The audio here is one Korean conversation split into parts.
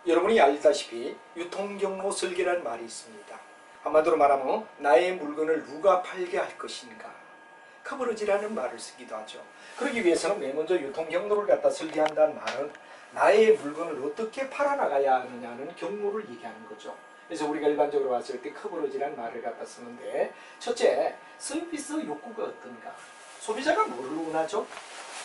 여러분이 알다시피 유통경로 설계라는 말이 있습니다. 한마디로 말하면 나의 물건을 누가 팔게 할 것인가, 커버리지라는 말을 쓰기도 하죠. 그러기 위해서는 맨 먼저 유통경로를 갖다 설계한다는 말은 나의 물건을 어떻게 팔아나가야 하느냐는 경로를 얘기하는 거죠. 그래서 우리가 일반적으로 봤을 때 커버리지라는 말을 갖다 쓰는데, 첫째, 서비스 욕구가 어떤가, 소비자가 뭐를 원하죠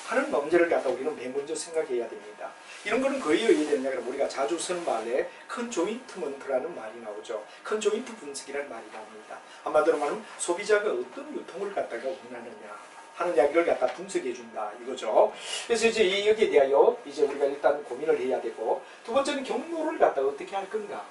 하는 문제를 갖다 우리는 맨 먼저 생각해야 됩니다. 이런 거는 거의 어디에 되느냐 그러면 우리가 자주 쓰는 말에 컨조인트먼트라는 말이 나오죠. 컨조인트 분석이라는 말이 나옵니다. 한마디로 말하면 소비자가 어떤 유통을 갖다가 원하느냐 하는 이야기를 갖다 분석해 준다 이거죠. 그래서 이제 여기에 대하여 이제 우리가 일단 고민을 해야 되고, 두 번째는 경로를 갖다 어떻게 할 건가,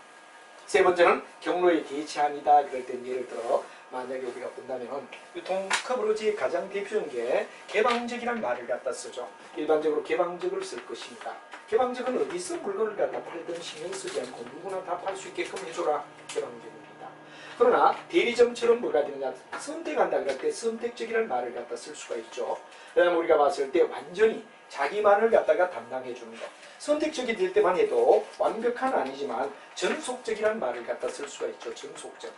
세 번째는 경로의 대체함이다. 그럴 땐 예를 들어 만약에 우리가 본다면 유통 커버리지의 가장 대표적인 게 개방적이라는 말을 갖다 쓰죠. 일반적으로 개방적을 쓸 것입니다. 개방적은 어디서 물건을 갖다 팔든 신경 쓰지 않고 누구나 다 팔 수 있게끔 해줘라, 개방적입니다. 그러나 대리점처럼 뭐가 되느냐, 선택한다 그럴 때 선택적이라는 말을 갖다 쓸 수가 있죠. 그다음에 우리가 봤을 때 완전히 자기만을 갖다가 담당해 주는 것, 선택적이 될 때만 해도 완벽한 아니지만 전속적이라는 말을 갖다 쓸 수가 있죠. 전속적.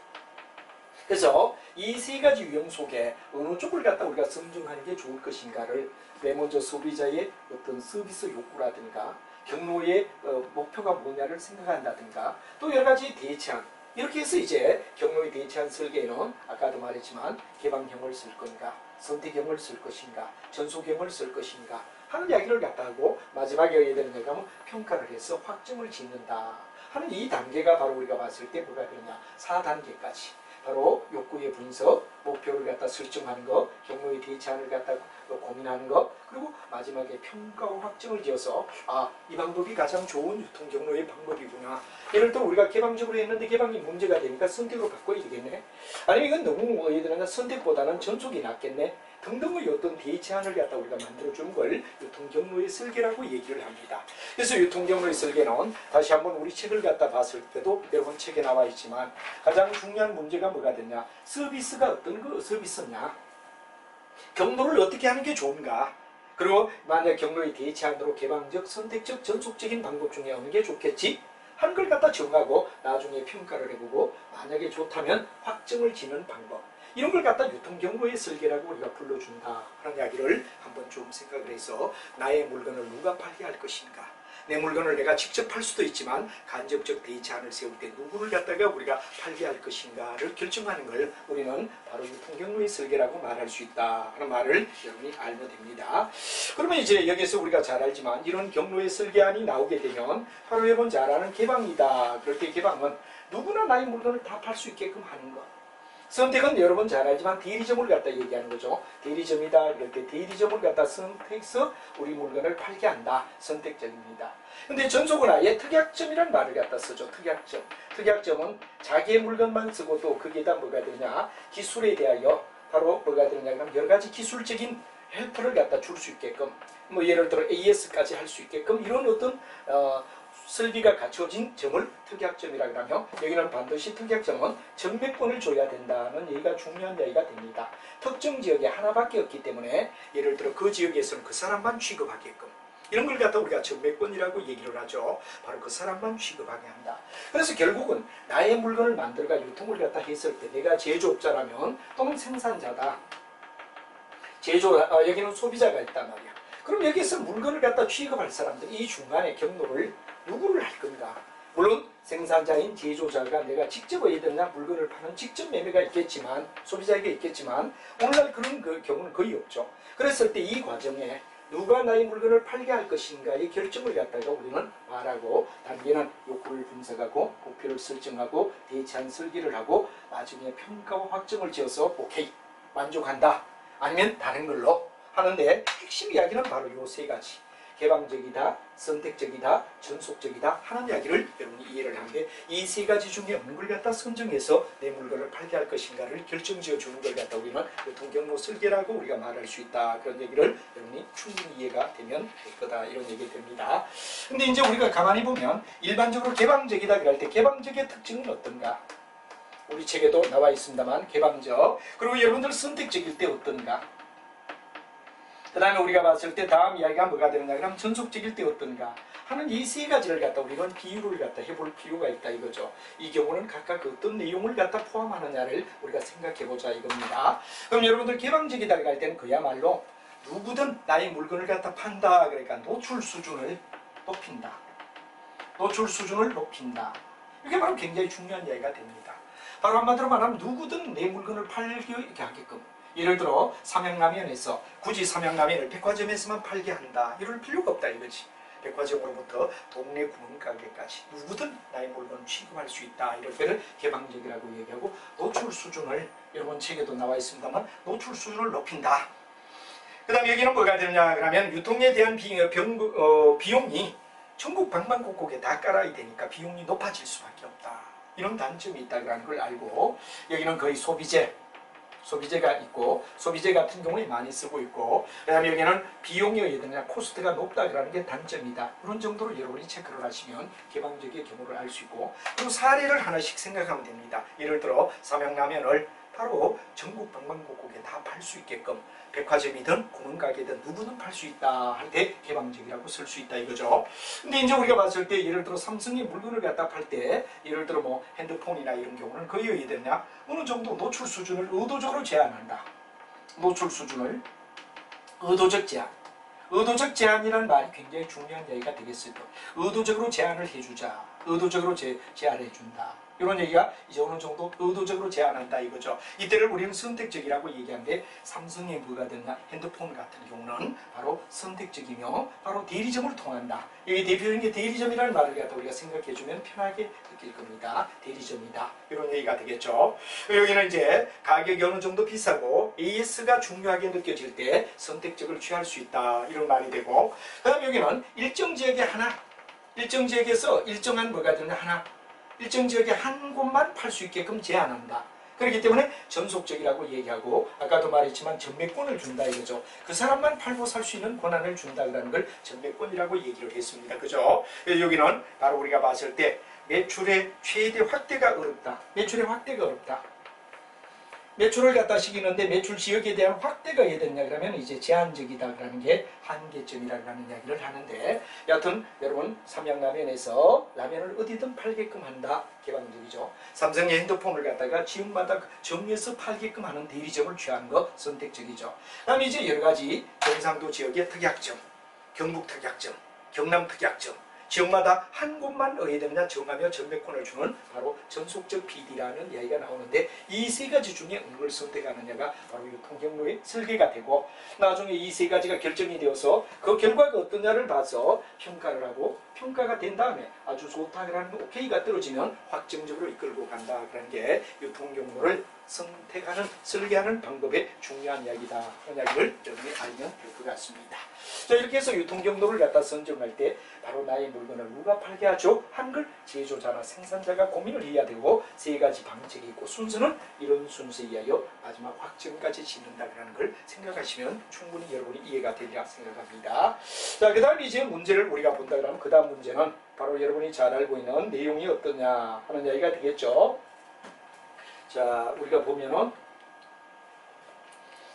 그래서 이 세 가지 유형 속에 어느 쪽을 갖다 우리가 선정하는 게 좋을 것인가를 맨 먼저 소비자의 어떤 서비스 욕구라든가 경로의 목표가 뭐냐를 생각한다든가, 또 여러 가지 대체한, 이렇게 해서 이제 경로의 대체한 설계에는 아까도 말했지만 개방형을 쓸 건가, 선택형을 쓸 것인가, 전속형을 쓸 것인가 하는 이야기를 갖다 하고, 마지막에 해야 되는 게 뭐냐면 평가를 해서 확정을 짓는다 하는 이 단계가 바로 우리가 봤을 때 뭐가 되느냐, 4단계까지 바로 욕구의 분석, 목표를 갖다 설정하는 것, 경로의 대체안을 갖다 고민하는 것, 그리고 마지막에 평가와 확정을 지어서 이 방법이 가장 좋은 유통 경로의 방법이구나. 예를 들어 우리가 개방적으로 했는데 개방이 문제가 되니까 선택으로 바꿔야 되겠네. 아니면 이건 너무 예를 들어 선택보다는 전속이 낫겠네. 등등의 어떤 대체안을 갖다 우리가 만들어주는 걸 유통경로의 설계라고 얘기를 합니다. 그래서 유통경로의 설계는 다시 한번 우리 책을 갖다 봤을 때도 여러 번 책에 나와 있지만 가장 중요한 문제가 뭐가 되냐, 서비스가 어떤 그 서비스냐, 경로를 어떻게 하는 게 좋은가, 그리고 만약 경로의 대체안으로 개방적, 선택적, 전속적인 방법 중에 어느 게 좋겠지 하는 걸 갖다 정하고 나중에 평가를 해보고 만약에 좋다면 확정을 지는 방법, 이런 걸 갖다 유통경로의 설계라고 우리가 불러준다 하는 이야기를 한번 좀 생각을 해서 나의 물건을 누가 팔게 할 것인가, 내 물건을 내가 직접 팔 수도 있지만 간접적 대체안을 세울 때 누구를 갖다가 우리가 팔게 할 것인가를 결정하는 걸 우리는 바로 유통경로의 설계라고 말할 수 있다 하는 말을 여러분이 알면 됩니다. 그러면 이제 여기서 우리가 잘 알지만 이런 경로의 설계안이 나오게 되면 바로 여러분 잘 아는 개방이다. 그럴 때 개방은 누구나 나의 물건을 다 팔 수 있게끔 하는 것. 선택은 여러분 잘 알지만 대리점을 갖다 얘기하는 거죠. 대리점이다. 그럴 때 대리점을 갖다 선택해서 우리 물건을 팔게 한다. 선택적입니다. 근데 전속은 아예 특약점이라는 말을 갖다 쓰죠. 특약점. 특약점은 자기의 물건만 쓰고 또 거기에다 뭐가 되냐, 기술에 대하여 바로 뭐가 되느냐 그러면 여러 가지 기술적인 헬프를 갖다 줄 수 있게끔, 뭐 예를 들어 AS까지 할 수 있게끔 이런 어떤 설비가 갖춰진 점을 특약점이라고 하며, 여기는 반드시 특약점은 전매권을 줘야 된다는 얘기가 중요한 얘기가 됩니다. 특정 지역에 하나밖에 없기 때문에 예를 들어 그 지역에서는 그 사람만 취급하게끔, 이런 걸 갖다 우리가 전매권이라고 얘기를 하죠. 바로 그 사람만 취급하게 한다. 그래서 결국은 나의 물건을 만들어가 유통을 갖다 했을 때 내가 제조업자라면 또는 생산자다. 여기는 소비자가 있단 말이야. 그럼 여기서 물건을 갖다 취급할 사람들, 이 중간에 경로를 누구를 할 건가? 물론 생산자인 제조자가 내가 직접 어디에 되냐 물건을 파는 직접 매매가 있겠지만, 소비자에게 있겠지만 오늘날 그런 그 경우는 거의 없죠. 그랬을 때 이 과정에 누가 나의 물건을 팔게 할 것인가의 결정을 갖다가 우리는 말하고, 단계는 욕구를 분석하고 목표를 설정하고 대체한 설계를 하고 나중에 평가와 확정을 지어서 오케이 만족한다 아니면 다른 걸로 하는데, 핵심 이야기는 바로 이 세 가지. 개방적이다, 선택적이다, 전속적이다 하는 이야기를 여러분이 이해를 하는데, 이 세 가지 중에 어느 걸 갖다 선정해서 내 물건을 팔게 할 것인가를 결정지어 주는 걸 갖다 우리는 유통경로 설계라고 우리가 말할 수 있다. 그런 얘기를 여러분이 충분히 이해가 되면 될 거다, 이런 얘기 됩니다. 근데 이제 우리가 가만히 보면 일반적으로 개방적이다 그럴 때 개방적의 특징은 어떤가? 우리 책에도 나와 있습니다만 개방적, 그리고 여러분들 선택적일 때 어떤가? 그 다음에 우리가 봤을 때 다음 이야기가 뭐가 되느냐 그러면 전속적일 때 어떤가 하는 이 세 가지를 갖다 우리가 비유를 갖다 해볼 필요가 있다 이거죠. 이 경우는 각각 어떤 내용을 갖다 포함하느냐를 우리가 생각해보자 이겁니다. 그럼 여러분들 개방적이다 할 때는 그야말로 누구든 나의 물건을 갖다 판다 그러니까 노출 수준을 높인다. 노출 수준을 높인다. 이게 바로 굉장히 중요한 이야기가 됩니다. 바로 한마디로 말하면 누구든 내 물건을 팔게 이렇게 하게끔. 예를 들어 삼양라면에서 굳이 삼양라면을 백화점에서만 팔게 한다. 이럴 필요가 없다 이거지. 백화점으로부터 동네 구멍가게까지 누구든 나의 물건을 취급할 수 있다. 이럴 때를 개방적이라고 얘기하고 노출 수준을 여러분 책에도 나와 있습니다만 노출 수준을 높인다. 그 다음에 여기는 뭐가 되느냐 그러면 유통에 대한 비용이 전국 방방곡곡에 다 깔아야 되니까 비용이 높아질 수밖에 없다. 이런 단점이 있다는 걸 알고 여기는 거의 소비재가 있고 소비재 같은 경우에 많이 쓰고 있고 그 다음에 여기는 비용이 어디냐 코스트가 높다라는 게 단점이다. 그런 정도로 여러분이 체크를 하시면 개방적인 경우를 알 수 있고 그리고 사례를 하나씩 생각하면 됩니다. 예를 들어 삼양라면을 바로 전국 방방곡곡에 다 팔 수 있게끔 백화점이든 구멍가게든 누구든 팔 수 있다 할 때 개방적이라고 쓸 수 있다 이거죠. 근데 이제 우리가 봤을 때 예를 들어 삼성이 물건을 갖다 팔 때 예를 들어 뭐 핸드폰이나 이런 경우는 거의 어떻게 되냐 어느 정도 노출 수준을 의도적으로 제한한다. 노출 수준을 의도적 제한. 의도적 제한이라는 말이 굉장히 중요한 얘기가 되겠어요. 의도적으로 제한을 해주자. 의도적으로 제한해준다. 이런 얘기가 이제 어느 정도 의도적으로 제한한다 이거죠. 이때를 우리는 선택적이라고 얘기하는데 삼성의 뭐가 되냐 핸드폰 같은 경우는 바로 선택적이며 바로 대리점을 통한다. 여기 대표적인 게 대리점이라는 말을 갖다 우리가 생각해주면 편하게 느낄 겁니다. 대리점이다. 이런 얘기가 되겠죠. 여기는 이제 가격이 어느 정도 비싸고 AS가 중요하게 느껴질 때 선택적을 취할 수 있다. 이런 말이 되고 그 다음 여기는 일정 지역에 하나 일정 지역에서 일정한 뭐가 되냐 하나 일정 지역에 한 곳만 팔 수 있게끔 제한한다. 그렇기 때문에 전속적이라고 얘기하고 아까도 말했지만 전매권을 준다 이거죠. 그 사람만 팔고 살 수 있는 권한을 준다는 걸 전매권이라고 얘기를 했습니다. 그죠? 여기는 바로 우리가 봤을 때 매출의 최대 확대가 어렵다. 매출의 확대가 어렵다. 매출을 갖다 시키는데 매출 지역에 대한 확대가 해야 되냐 그러면 이제 제한적이다라는 게 한계점이라는 이야기를 하는데 여하튼 여러분 삼양라면에서 라면을 어디든 팔게끔 한다. 개방적이죠. 삼성의 핸드폰을 갖다가 지역마다 정해서 팔게끔 하는 대리점을 취하는 거 선택적이죠. 그다음에 이제 여러 가지 경상도 지역의 특약점, 경북 특약점, 경남 특약점 지역마다 한 곳만 어디에 되느냐 정하며 전매권을 주는 바로 전속적 PD라는 이야기가 나오는데 이 세 가지 중에 어느 걸 선택하느냐가 바로 유통경로의 설계가 되고 나중에 이 세 가지가 결정이 되어서 그 결과가 어떠냐를 봐서 평가를 하고 평가가 된 다음에 아주 좋다라는 오케이가 떨어지면 확정적으로 이끌고 간다. 그런 게 유통경로를 선택하는 설계하는 방법의 중요한 이야기다. 그런 이야기를 여러분이 알면 될 것 같습니다. 자 이렇게 해서 유통경로를 갖다 선정할 때 바로 나의 물건을 누가 팔게 하죠? 한 걸 제조자나 생산자가 고민을 해야 되고 세 가지 방책이 있고 순서는 이런 순서에 의하여 마지막 확정까지 짓는다는 걸 생각하시면 충분히 여러분이 이해가 되리라 생각합니다. 자 그 다음 이제 문제를 우리가 본다 그러면 그 다음 문제는 바로 여러분이 잘 알고 있는 내용이 어떠냐 하는 이야기가 되겠죠. 자 우리가 보면은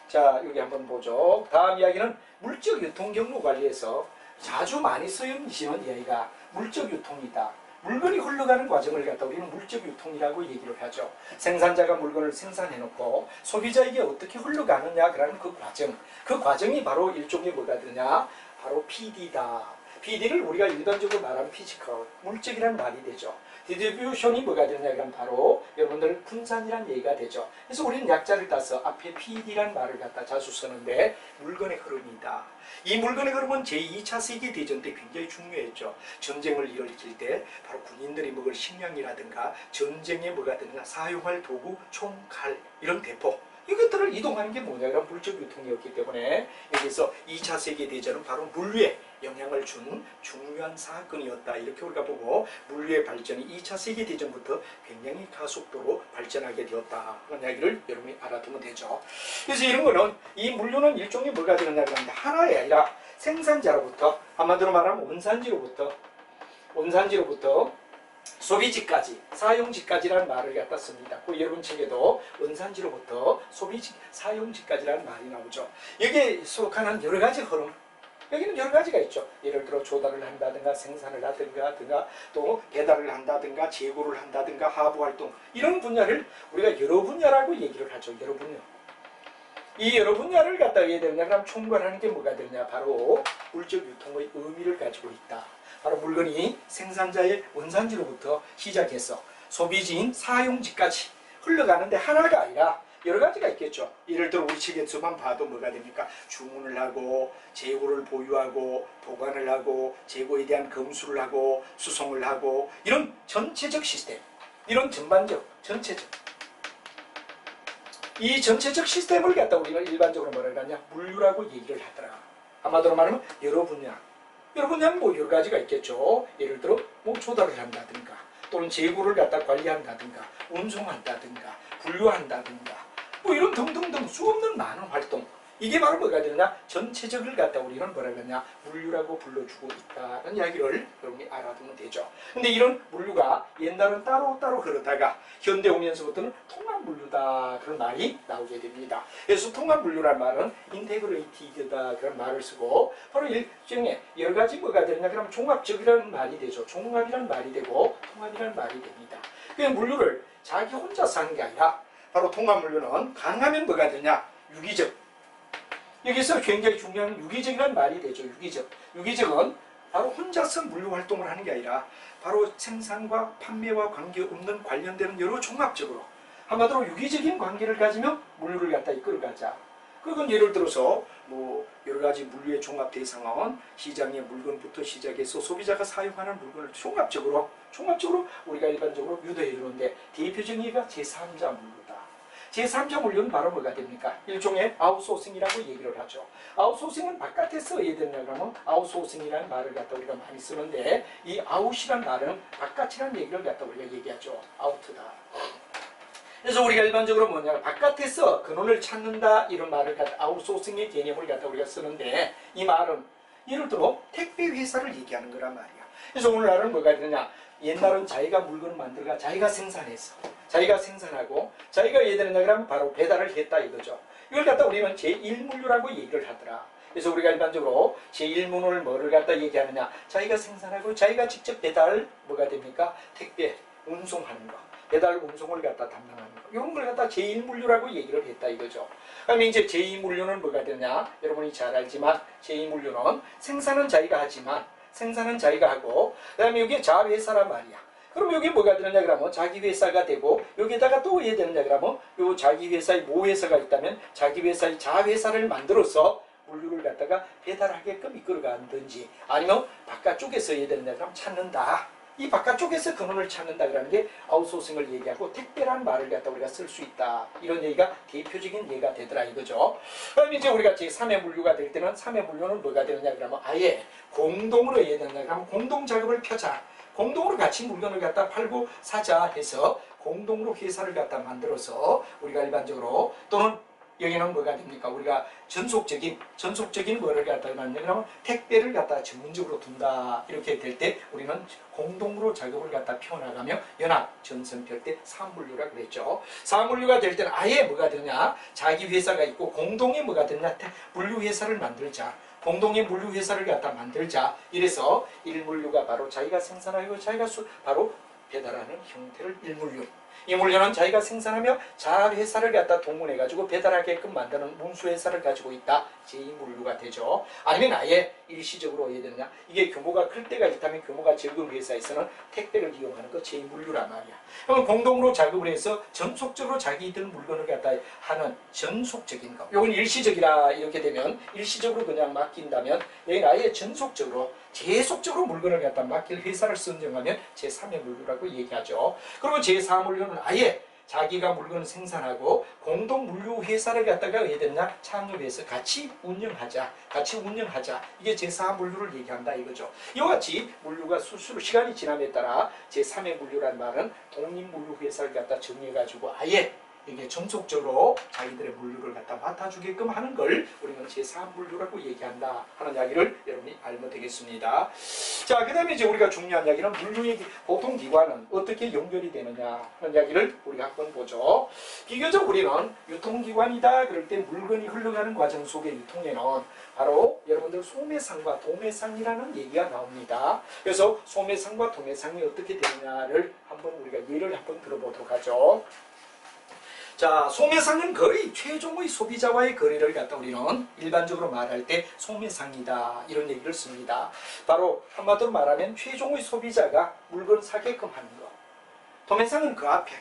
자 여기 한번 보죠. 다음 이야기는 물적 유통 경로 관리에서 자주 많이 쓰이는 이야기가 물적 유통이다. 물건이 흘러가는 과정을 갖다 우리는 물적 유통이라고 얘기를 하죠. 생산자가 물건을 생산해놓고 소비자에게 어떻게 흘러가느냐라는 그 과정이 바로 일종의 뭐가 되냐 바로 PD다. PD를 우리가 일반적으로 말하면 피지컬, 물적이라는 말이 되죠. 디스트리뷰션이 뭐가 되냐 그러면 바로 여러분들 분산이라는 얘기가 되죠. 그래서 우리는 약자를 따서 앞에 PD라는 말을 갖다 자주 쓰는데 물건의 흐름이다. 이 물건의 흐름은 제2차 세계대전 때 굉장히 중요했죠. 전쟁을 일으킬 때 바로 군인들이 먹을 식량이라든가 전쟁에 뭐가 되느냐 사용할 도구, 총, 칼 이런 대포 이것들을 이동하는 게 뭐냐 그런 물적 유통이었기 때문에 여기서 2차 세계대전은 바로 물류에 영향을 준 중요한 사건이었다. 이렇게 우리가 보고 물류의 발전이 2차 세계대전부터 굉장히 가속도로 발전하게 되었다. 그런 이야기를 여러분이 알아두면 되죠. 그래서 이런 거는 이 물류는 일종의 뭐가 되느냐 그러는데 하나의 아니라 생산자로부터 한마디로 말하면 원산지로부터 소비지까지, 사용지까지라는 말을 갖다 씁니다. 그 여러분 책에도 은산지로부터 소비지, 사용지까지라는 말이 나오죠. 여기에 속하는 여러 가지 흐름, 여기는 여러 가지가 있죠. 예를 들어 조달을 한다든가 생산을 하든가 또 배달을 한다든가 재고를 한다든가 하부활동, 이런 분야를 우리가 여러 분야라고 얘기를 하죠. 여러 분야. 이 여러 분야를 갖다 왜 되느냐? 그럼 총괄하는 게 뭐가 되느냐? 바로 물적 유통의 의미를 가지고 있다. 바로 물건이 생산자의 원산지로부터 시작해서 소비지인 사용지까지 흘러가는데 하나가 아니라 여러 가지가 있겠죠. 예를 들어 우리 책에서만 봐도 뭐가 됩니까? 주문을 하고 재고를 보유하고 보관을 하고 재고에 대한 검수를 하고 수송을 하고 이런 전체적 시스템, 이런 전반적, 전체적, 이 전체적 시스템을 갖다 우리가 일반적으로 뭐라고 하냐? 물류라고 얘기를 하더라. 한마디로 말하면 여러 분야는 뭐 여러 가지가 있겠죠. 예를 들어 뭐 조달을 한다든가 또는 재고를 갖다 관리한다든가 운송한다든가 분류한다든가 뭐 이런 등등등 수없는 많은 활동, 이게 바로 뭐가 되느냐? 전체적을 갖다 우리는 뭐라고 하냐? 물류라고 불러주고 있다는 이야기를 여러분이 알아두면 되죠. 근데 이런 물류가 옛날은 따로따로 흐르다가 현대 오면서부터는 통합물류다, 그런 말이 나오게 됩니다. 그래서 통합물류란 말은 인테그레이티드다, 그런 말을 쓰고 바로 일종의 여러 가지 뭐가 되느냐? 그럼 종합적이라는 말이 되죠. 종합이라는 말이 되고 통합이라는 말이 됩니다. 그래서 물류를 자기 혼자서 하는 게 아니라 바로 통합물류는 가능하면 뭐가 되냐? 유기적. 여기서 굉장히 중요한 유기적이라는 말이 되죠. 유기적은 바로 혼자서 물류 활동을 하는 게 아니라 바로 생산과 판매와 관계없는 관련되는 여러 종합적으로, 한마디로 유기적인 관계를 가지며 물류를 갖다 이끌어가자. 그건 예를 들어서 뭐 여러 가지 물류의 종합 대상은 시장의 물건부터 시작해서 소비자가 사용하는 물건을 종합적으로 우리가 일반적으로 유도해 주는데 대표적인 예가 제3자 물류다. 제3자 물류는 바로 뭐가 됩니까? 일종의 아웃소싱이라고 얘기를 하죠. 아웃소싱은 바깥에서 해야 되냐 그러면 아웃소싱이라는 말을 갖다 우리가 많이 쓰는데, 이 아웃이란 말은 바깥이라는 얘기를 갖다 우리가 얘기하죠. 아웃다. 그래서 우리가 일반적으로 뭐냐, 바깥에서 근원을 찾는다, 이런 말을 갖다 아웃소싱의 개념을 갖다 우리가 쓰는데, 이 말은 예를 들어 택배 회사를 얘기하는 거란 말이야. 그래서 오늘날은 뭐가 되느냐, 옛날은 자기가 물건을 만들어가 자기가 생산해서 자기가 생산하고 자기가 해야 되느냐 그러면 바로 배달을 했다 이거죠. 이걸 갖다 우리는 제1물류라고 얘기를 하더라. 그래서 우리가 일반적으로 제1물류를 뭐를 갖다 얘기하느냐, 자기가 생산하고 자기가 직접 배달 뭐가 됩니까? 택배 운송하는 거, 배달 운송을 갖다 담당하는 거, 이런 걸 갖다 제1물류라고 얘기를 했다 이거죠. 그러면 이제 제2물류는 뭐가 되냐, 여러분이 잘 알지만 제2물류는 생산은 자기가 하지만 생산은 자기가 하고, 그 다음에 여기 자회사란 말이야. 그럼 여기 뭐가 되느냐 그러면 자기 회사가 되고, 여기다가 또 왜 되느냐 그러면 요 자기 회사의 모회사가 있다면 자기 회사의 자회사를 만들어서 물류를 갖다가 배달하게끔 이끌어간든지, 아니면 바깥쪽에서 해야 되느냐 그러면 찾는다. 이 바깥쪽에서 근원을 찾는다 그러는 게 아웃소싱을 얘기하고, 택배라는 말을 갖다 우리가 쓸 수 있다, 이런 얘기가 대표적인 예가 되더라 이거죠. 그럼 이제 우리가 제3의 물류가 될 때는 3의 물류는 뭐가 되느냐 그러면 아예 공동으로 해야 되느냐 그러면 공동 작업을 펴자, 공동으로 같이 물건을 갖다 팔고 사자 해서 공동으로 회사를 갖다 만들어서 우리가 일반적으로, 또는 여기는 뭐가 됩니까? 우리가 전속적인 뭐를 갖다 만들면 택배를 갖다 전문적으로 둔다, 이렇게 될 때 우리는 공동으로 작업을 갖다 펴나가며 연합 전선 펼 때 사물류라 그랬죠. 사물류가 될 때는 아예 뭐가 되냐, 자기 회사가 있고 공동의 뭐가 되냐, 물류 회사를 만들자, 공동의 물류 회사를 갖다 만들자. 이래서 일물류가 바로 자기가 생산하고 자기가 바로 배달하는 형태를 일물류. 이 물류는 자기가 생산하며 자회사를 갖다 동원해가지고 배달하게끔 만드는 운수회사를 가지고 있다. 제2물류가 되죠. 아니면 아예 일시적으로 해야 되느냐, 이게 규모가 클 때가 있다면 규모가 적은 회사에서는 택배를 이용하는 거 제2물류란 말이야. 그럼 공동으로 작업을 해서 전속적으로 자기들 물건을 갖다 하는 전속적인 거, 이건 일시적이라 이렇게 되면 일시적으로 그냥 맡긴다면, 여기는 아예 전속적으로 계속적으로 물건을 갖다 맡길 회사를 선정하면 제3의 물류라고 얘기하죠. 그리고 제4물류는 아예 자기가 물건을 생산하고 공동 물류 회사를 갖다가 해야 되냐, 창업해서 같이 운영하자. 이게 제4물류를 얘기한다 이거죠. 이와 같이 물류가 수시로 시간이 지남에 따라 제3의 물류란 말은 독립물류 회사를 갖다 정해가지고 아예 이게 전속적으로 자기들의 물류를 갖다 맡아주게끔 하는 걸 우리는 제3물류라고 얘기한다 하는 이야기를 여러분이 알면 되겠습니다. 자, 그 다음에 이제 우리가 중요한 이야기는 물류의 보통 기관은 어떻게 연결이 되느냐 하는 이야기를 우리가 한번 보죠. 비교적 우리는 유통기관이다 그럴 때 물건이 흘러가는 과정 속의 유통에는 바로 여러분들 소매상과 도매상이라는 얘기가 나옵니다. 그래서 소매상과 도매상이 어떻게 되느냐를 한번 우리가 예를 한번 들어보도록 하죠. 자, 소매상은 거의 최종의 소비자와의 거래를 갖다 우리는 일반적으로 말할 때 소매상이다 이런 얘기를 씁니다. 바로 한마디로 말하면 최종의 소비자가 물건을 사게끔 하는 것. 도매상은 그 앞에.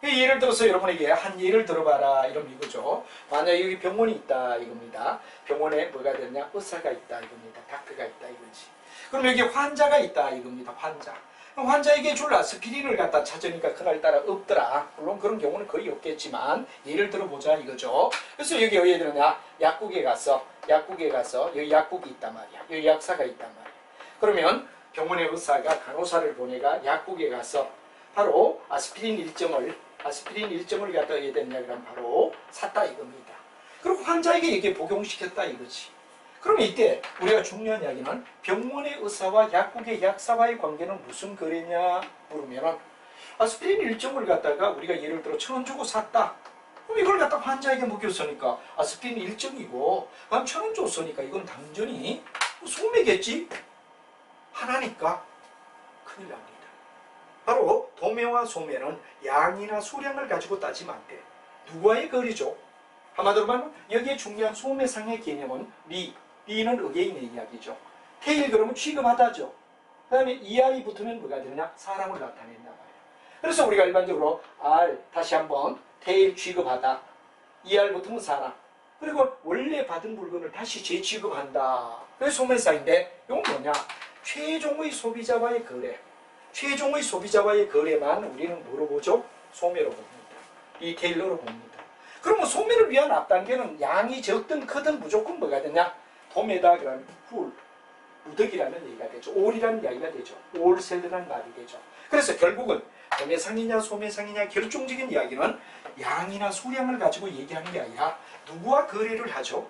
예를 들어서 여러분에게 한 예를 들어봐라 이런 이거죠. 만약에 여기 병원이 있다 이겁니다. 병원에 뭐가 됐냐? 의사가 있다 이겁니다. 닥터가 있다 이거지. 그럼 여기 환자가 있다 이겁니다. 환자. 환자에게 줄 아스피린을 갖다 찾으니까 그날따라 없더라. 물론 그런 경우는 거의 없겠지만 예를 들어보자 이거죠. 그래서 여기 어디에 들었냐? 약국에 가서 여기 약국이 있단 말이야. 여기 약사가 있단 말이야. 그러면 병원의 의사가 간호사를 보내가 약국에 가서 바로 아스피린 일정을 갖다 어디에 됐냐 그러면 바로 샀다 이겁니다. 그리고 환자에게 이게 복용시켰다 이거지. 그럼 이때 우리가 중요한 이야기는 병원의 의사와 약국의 약사와의 관계는 무슨 거래냐 물으면은 아스피린 일정을 갖다가 우리가 예를 들어 1,000원 주고 샀다. 그럼 이걸 갖다 환자에게 먹였으니까 아스피린 일정이고 그럼 1,000원 줬으니까 이건 당연히 소매겠지? 하나니까 큰일 납니다. 바로 도매와 소매는 양이나 수량을 가지고 따지면 안 돼. 누구와의 거래죠? 한마디로 말하면 여기에 중요한 소매상의 개념은 B는 의계인의 이야기죠. 테일 그러면 취급하다죠. 그 다음에 ER이 붙으면 뭐가 되느냐? 사람을 나타낸단 말이에요. 그래서 우리가 일반적으로 R 다시 한번 테일 취급하다. ER 붙으면 사람. 그리고 원래 받은 물건을 다시 재취급한다. 그래서 소매상인데 이건 뭐냐? 최종의 소비자와의 거래. 최종의 소비자와의 거래만 우리는 뭐로 보죠? 소매로 봅니다. 리테일러로 봅니다. 그러면 소매를 위한 앞단계는 양이 적든 크든 무조건 뭐가 되냐? 도매다 그러면 무덕이라는 얘기가 되죠. 올이라는 이야기가 되죠. 올셀이라는 말이 되죠. 그래서 결국은 도매상이냐 소매상이냐 결정적인 이야기는 양이나 수량을 가지고 얘기하는 게 아니라 누구와 거래를 하죠?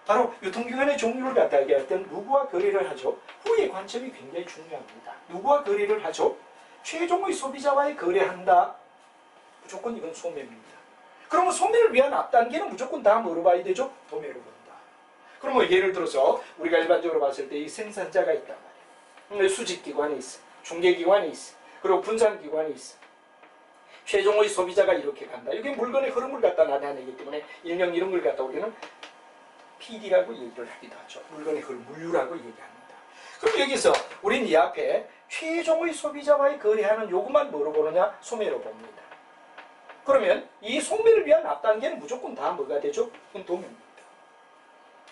바로 유통기관의 종류를 갖다 얘기할 때는 누구와 거래를 하죠? 후의 관점이 굉장히 중요합니다. 누구와 거래를 하죠? 최종의 소비자와의 거래한다. 무조건 이건 소매입니다. 그러면 소매를 위한 앞단계는 무조건 다 뭐로 봐야 되죠? 도매로 본다. 그러면 예를 들어서 우리가 일반적으로 봤을 때 이 생산자가 있단 말이에요. 수집기관이 있어. 중개기관이 있어. 그리고 분산기관이 있어. 최종의 소비자가 이렇게 간다. 이게 물건의 흐름을 갖다 나타내기 때문에 일명 이런 걸 갖다 우리는 PD라고 얘기를 하기도 하죠. 물건의 흐름, 물류라고 얘기합니다. 그럼 여기서 우린 이 앞에 최종의 소비자와의 거래하는 요구만 뭐로 보느냐? 소매로 봅니다. 그러면 이 소매를 위한 앞단계는 무조건 다 뭐가 되죠? 그건 도매입니다.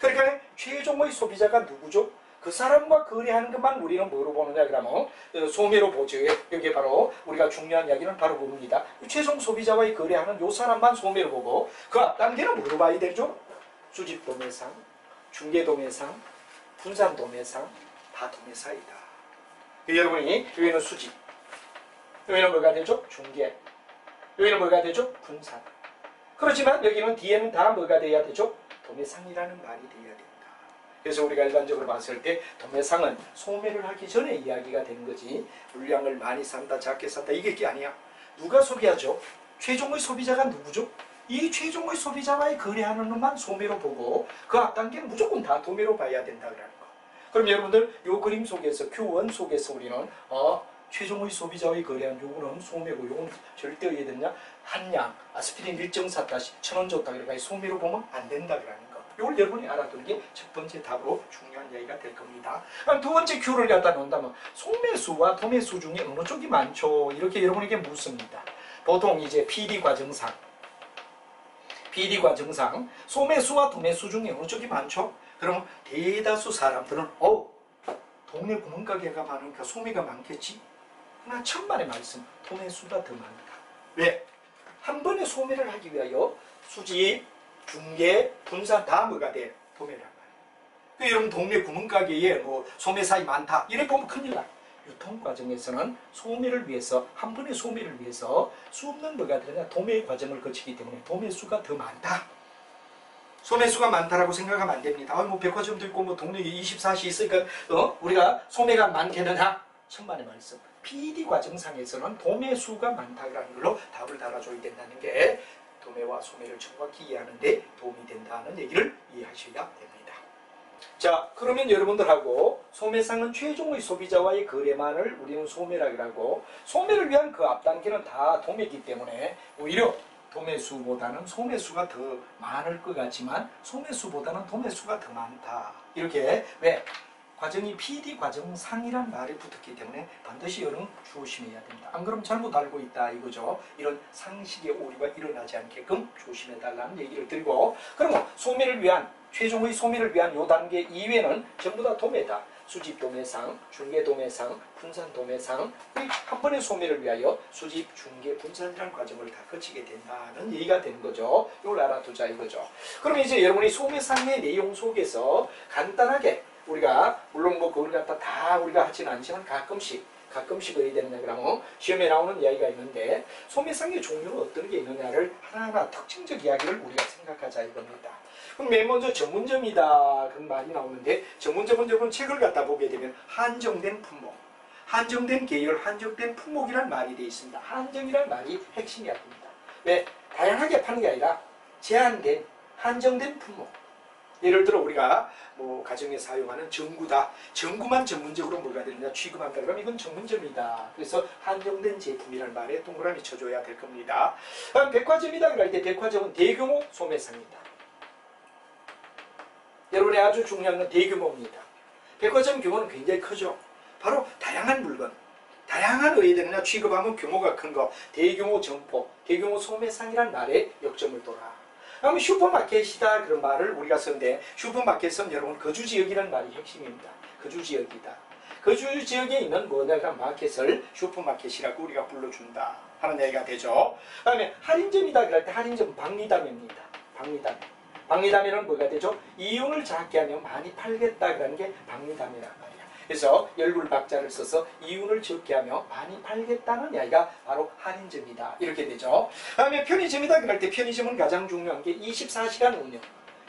그러니까 최종의 소비자가 누구죠? 그 사람과 거래하는 것만 우리는 뭐로 보느냐 그러면 소매로 보죠. 여기 바로 우리가 중요한 이야기는 바로 그겁니다. 최종 소비자와의 거래하는 요 사람만 소매로 보고 그 앞단계는 뭐로 봐야 되죠? 수집도매상, 중개도매상, 분산도매상 다 도매사이다. 여러분이 여기는 수집, 여기는 뭐가 되죠? 중개, 여기는 뭐가 되죠? 분산. 그렇지만 여기는 뒤에는 다 뭐가 돼야 되죠? 도매상이라는 말이 돼야 된다. 그래서 우리가 일반적으로 봤을 때 도매상은 소매를 하기 전에 이야기가 되는 거지 물량을 많이 산다 작게 산다 이게 게 아니야. 누가 소비하죠? 최종의 소비자가 누구죠? 이 최종의 소비자와의 거래하는 놈만 소매로 보고 그 앞단계는 무조건 다 도매로 봐야 된다는 거. 그럼 여러분들 이 그림 속에서 Q1 속에서 우리는 최종의 소비자와의 거래한 요거는 소매고 요거는 절대 어디에 됐냐? 한양 아스피린 일정 샀다 1,000원 줬다 그러니까 소매로 보면 안 된다 그러는 거. 이걸 여러분이 알아두는 게 첫 번째 답으로 중요한 이야기가 될 겁니다. 그럼 두 번째 Q를 갖다 놓는다면 소매수와 도매수 중에 어느 쪽이 많죠? 이렇게 여러분에게 묻습니다. 보통 이제 PD 과정상 소매수와 도매수 중에 어느 쪽이 많죠? 그럼 대다수 사람들은 동네 구멍가게가 많으니까 소매가 많겠지? 그러나 천만의 말씀 도매수가 더 많다. 왜? 한 번에 소매를 하기 위하여 수집, 중개, 분산 다 뭐가 돼? 도매란 말이에요. 여러분 동네 구멍가게에 뭐 소매사이 많다 이래 보면 큰일 나. 유통 과정에서는 소매를 위해서, 한 번의 소매를 위해서 수없는 뭐가 되느냐 도매 과정을 거치기 때문에 도매수가 더 많다. 소매수가 많다라고 생각하면 안 됩니다. 뭐 백화점도 있고 뭐 동네에 24시 있으니까 우리가 소매가 많겠느냐? 천만의 말씀. PD 과정상에서는 도매수가 많다라는 걸로 답을 달아줘야 된다는 게 도매와 소매를 정확히 이해하는 데 도움이 된다는 얘기를 이해하셔야 됩니다. 자, 그러면 여러분들하고 소매상은 최종의 소비자와의 거래만을 우리는 소매라고 하고, 소매를 위한 그 앞단계는 다 도매이기 때문에 오히려 도매수보다는 소매수가 더 많을 것 같지만 소매수보다는 도매수가 더 많다. 이렇게 왜? 과정이 PD 과정상이란 말이 붙었기 때문에 반드시 여러분 조심해야 됩니다. 안 그러면 잘못 알고 있다 이거죠. 이런 상식의 오류가 일어나지 않게끔 조심해달라는 얘기를 드리고, 그러면 소매를 위한 최종의 소매를 위한 요 단계 이외에는 전부 다 도매다. 수집 도매상, 중개 도매상, 분산 도매상, 한 번의 소매를 위하여 수집, 중개, 분산이라는 과정을 다 거치게 된다는 얘기가 되는 거죠. 이걸 알아두자 이거죠. 그러면 이제 여러분이 소매상의 내용 속에서 간단하게 우리가 물론 뭐 그걸 갖다 다 우리가 하지는 않지만 가끔씩 어디 되느냐 그러면 시험에 나오는 이야기가 있는데, 소매상의 종류는 어떤 게 있느냐를 하나하나 특징적 이야기를 우리가 생각하자 이겁니다. 그럼 맨 먼저 전문점이다 그런 말이 나오는데, 전문점은 여러분 책을 갖다 보게 되면 한정된 품목, 한정된 계열, 한정된 품목이란 말이 되어 있습니다. 한정이란 말이 핵심이야 됩니다. 왜? 다양하게 파는 게 아니라 제한된 한정된 품목. 예를 들어 우리가 뭐 가정에 사용하는 전구다. 전구만 전문적으로 뭐가 되느냐 취급한다. 그럼 이건 전문점이다. 그래서 한정된 제품이라는 말에 동그라미 쳐줘야 될 겁니다. 백화점이다 그럴 때 백화점은 대규모 소매상이다. 여러분이 아주 중요한 건 대규모입니다. 백화점 규모는 굉장히 크죠. 바로 다양한 물건, 다양한 의에 되느냐 취급하면 규모가 큰 거, 대규모 점포, 대규모 소매상이라는 말에 역점을 둬라. 그러면 슈퍼마켓이다 그런 말을 우리가 쓰는데, 슈퍼마켓은 여러분 거주지역이라는 말이 핵심입니다. 거주지역이다. 거주지역에 있는 뭐냐가 마켓을 슈퍼마켓이라고 우리가 불러준다 하는 얘기가 되죠. 그 다음에 할인점이다 그럴 때 할인점은 박리담입니다. 박리담. 박리담에는 뭐가 되죠? 이윤을 작게 하면 많이 팔겠다 그러는 게 박리담이란 말이야. 그래서 열불박자를 써서 이윤을 적게 하며 많이 팔겠다는 이야기가 바로 할인점이다. 이렇게 되죠. 다음에 편의점이다 그럴 때 편의점은 가장 중요한 게 24시간 운영.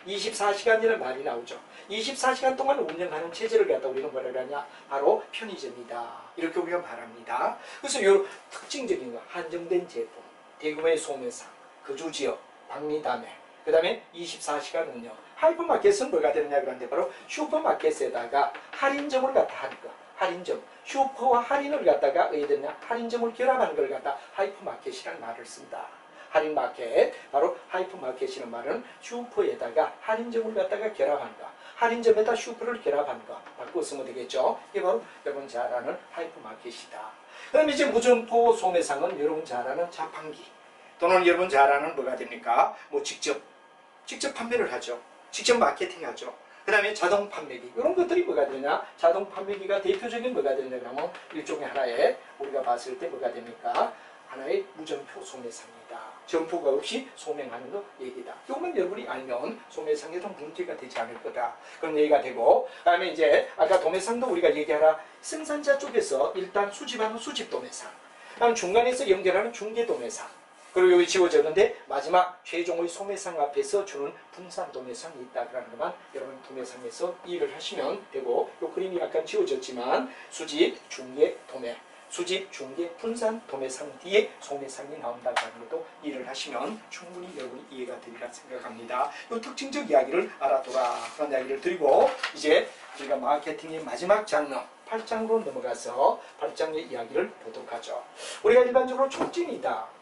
24시간이라는 말이 나오죠. 24시간 동안 운영하는 체제를 갖다 우리는 뭐라고 하냐? 바로 편의점이다. 이렇게 우리가 말합니다. 그래서 이 특징적인 거, 한정된 제품, 대규모의 소매상, 거주지역, 박리담회, 그 다음에 24시간 운영. 하이퍼마켓은 뭐가 되느냐 그런데 바로 슈퍼마켓에다가 할인점을 갖다 하는 거. 할인점. 슈퍼와 할인을 갖다가 어디 되느냐? 할인점을 결합하는 걸 갖다 하이퍼마켓이라는 말을 쓴다. 할인마켓. 바로 하이퍼마켓이라는 말은 슈퍼에다가 할인점을 갖다가 결합하는 거. 할인점에다 슈퍼를 결합하는 거. 바꿔 쓰면 되겠죠. 이게 바로 여러분 잘 아는 하이퍼마켓이다. 그 다음에 이제 무점포 소매상은 여러분 잘 아는 자판기. 또는 여러분 잘 아는 뭐가 됩니까? 뭐 직접 판매를 하죠. 직접 마케팅하죠. 그 다음에 자동 판매기. 이런 것들이 뭐가 되냐? 자동 판매기가 대표적인 뭐가 되냐 그러면 일종의 하나의 우리가 봤을 때 뭐가 됩니까? 하나의 무점포 소매상이다. 점포가 없이 소매하는 거 얘기다. 이것만 여러분이 알면 소매상에 좀 문제가 되지 않을 거다. 그런 얘기가 되고, 그 다음에 이제 아까 도매상도 우리가 얘기하라. 생산자 쪽에서 일단 수집하는 수집 도매상. 그다음 중간에서 연결하는 중개 도매상. 그리고 여기 지워졌는데 마지막 최종의 소매상 앞에서 주는 분산 도매상이 있다라는 것만 여러분 도매상에서 이해를 하시면 되고, 이 그림이 약간 지워졌지만 수집, 중개, 도매, 수집, 중개, 분산, 도매상 뒤에 소매상이 나온다는 것도 이해를 하시면 충분히 여러분이 이해가 되리라 생각합니다. 이 특징적 이야기를 알아둬라 그런 이야기를 드리고, 이제 우리가 마케팅의 마지막 장르 8장으로 넘어가서 8장의 이야기를 보도록 하죠. 우리가 일반적으로 촉진이다.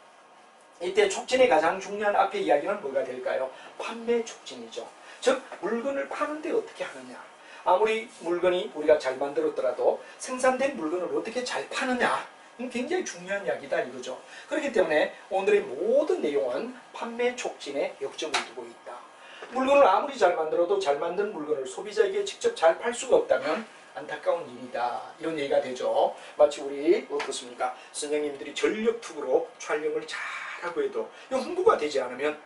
이때 촉진의 가장 중요한 앞에 이야기는 뭐가 될까요? 판매 촉진이죠. 즉 물건을 파는데 어떻게 하느냐. 아무리 물건이 우리가 잘 만들었더라도 생산된 물건을 어떻게 잘 파느냐. 굉장히 중요한 이야기다 이거죠. 그렇기 때문에 오늘의 모든 내용은 판매 촉진에 역점을 두고 있다. 물건을 아무리 잘 만들어도 잘 만든 물건을 소비자에게 직접 잘 팔 수가 없다면 안타까운 일이다. 이런 얘기가 되죠. 마치 우리 어떻습니까? 선생님들이 전력투구로 촬영을 잘하고 해도 홍보가 되지 않으면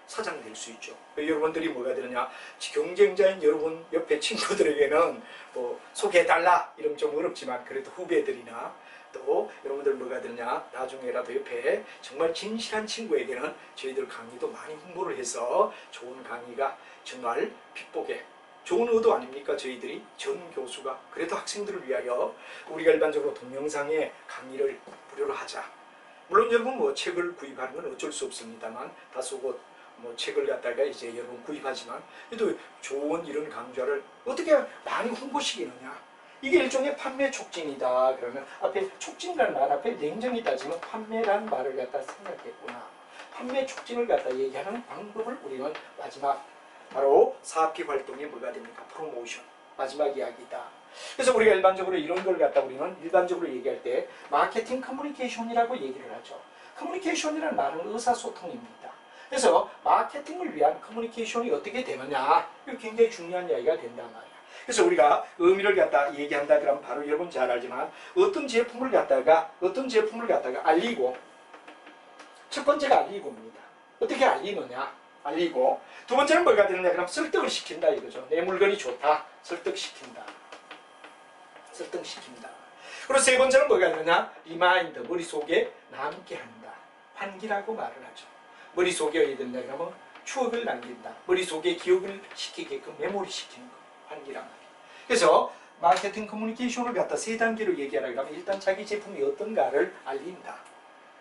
사장 될 수 있죠. 여러분들이 뭐가 되느냐, 경쟁자인 여러분 옆에 친구들에게는 뭐 소개해달라 이러면 좀 어렵지만 그래도 후배들이나 또 여러분들 뭐가 되느냐, 나중에라도 옆에 정말 진실한 친구에게는 저희들 강의도 많이 홍보를 해서 좋은 강의가 정말 빗보게 좋은 의도 아닙니까? 저희들이 전 교수가 그래도 학생들을 위하여 우리가 일반적으로 동영상에 강의를 무료로 하자. 물론 여러분 뭐 책을 구입하는 건 어쩔 수 없습니다만 다소 곧 뭐 책을 갖다가 이제 여러분 구입하지만 그래도 좋은 이런 강좌를 어떻게 많이 홍보시키느냐. 이게 일종의 판매 촉진이다. 그러면 앞에 촉진이라는 말 앞에 냉정히 따지면 판매라는 말을 갖다 생각했구나. 판매 촉진을 갖다 얘기하는 방법을 우리는 마지막 바로 사업기 활동이 뭐가 됩니까? 프로모션. 마지막 이야기다. 그래서 우리가 일반적으로 이런 걸 갖다 우리는 일반적으로 얘기할 때 마케팅 커뮤니케이션이라고 얘기를 하죠. 커뮤니케이션이라는 말은 의사소통입니다. 그래서 마케팅을 위한 커뮤니케이션이 어떻게 되느냐, 이거 굉장히 중요한 이야기가 된단 말이야. 그래서 우리가 의미를 갖다 얘기한다 그러면 바로 여러분 잘 알지만 어떤 제품을 갖다가 알리고, 첫 번째가 알리고입니다. 어떻게 알리느냐, 알리고, 두 번째는 뭐가 되느냐 그럼 설득을 시킨다 이거죠. 내 물건이 좋다, 설득시킨다. 그리고 세 번째는 뭐가 되느냐, 리마인드, 머릿속에 남게 한다. 환기라고 말을 하죠. 머릿속에 어디 된다 그러면 추억을 남긴다. 머릿속에 기억을 시키게끔 메모리 시키는 거. 환기란 말이에요. 그래서 마케팅 커뮤니케이션을 갖다 세 단계로 얘기하라 그러면 일단 자기 제품이 어떤가를 알린다.